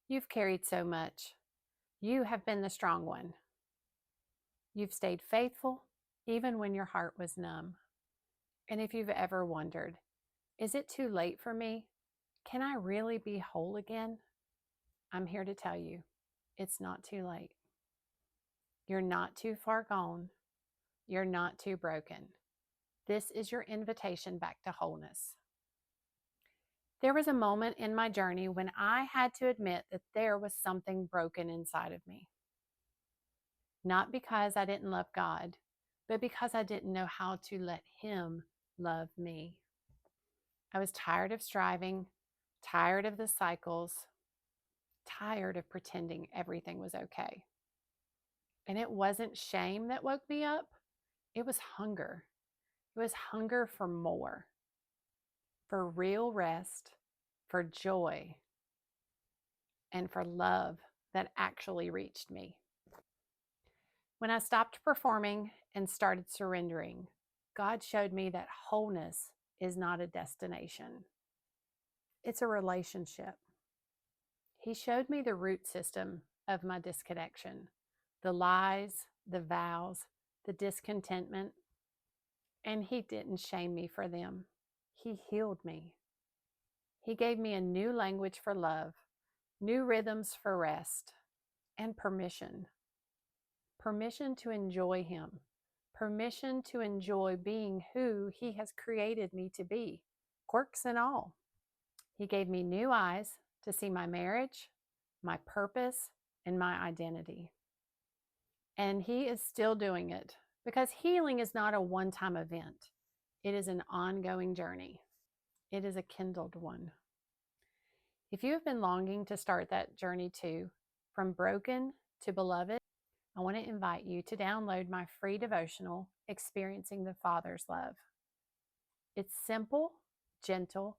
You've carried so much. You have been the strong one. You've stayed faithful even when your heart was numb. And if you've ever wondered, is it too late for me? Can I really be whole again? I'm here to tell you, it's not too late. You're not too far gone. You're not too broken. This is your invitation back to wholeness. There was a moment in my journey when I had to admit that there was something broken inside of me. Not because I didn't love God, but because I didn't know how to let Him love me. I was tired of striving, tired of the cycles, tired of pretending everything was okay. And it wasn't shame that woke me up, it was hunger. It was hunger for more, for real rest, for joy, and for love that actually reached me. When I stopped performing and started surrendering, God showed me that wholeness is not a destination. It's a relationship. He showed me the root system of my disconnection, the lies, the vows, the discontentment, and He didn't shame me for them. He healed me. He gave me a new language for love, new rhythms for rest, and permission. Permission to enjoy Him. Permission to enjoy being who He has created me to be, quirks and all. He gave me new eyes to see my marriage, my purpose, and my identity. And He is still doing it because healing is not a one-time event. It is an ongoing journey. It is a kindled one. If you have been longing to start that journey too, from broken to beloved, I want to invite you to download my free devotional, Experiencing the Father's Love. It's simple, gentle,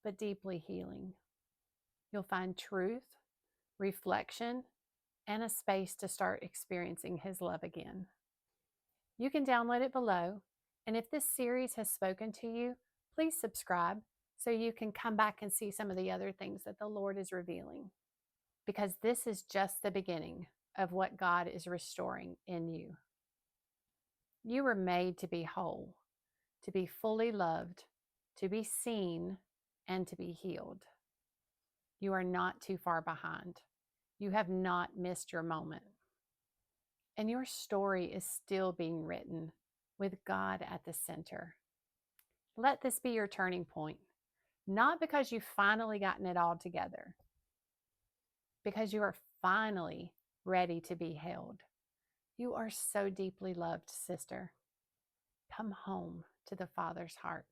but deeply healing. You'll find truth, reflection, and a space to start experiencing His love again. You can download it below, and if this series has spoken to you, please subscribe so you can come back and see some of the other things that the Lord is revealing. Because this is just the beginning of what God is restoring in you. You were made to be whole, to be fully loved, to be seen, and to be healed. You are not too far behind. You have not missed your moment. And your story is still being written with God at the center. Let this be your turning point, not because you've finally gotten it all together, because you are finally ready to be held. You are so deeply loved, sister. Come home to the Father's heart.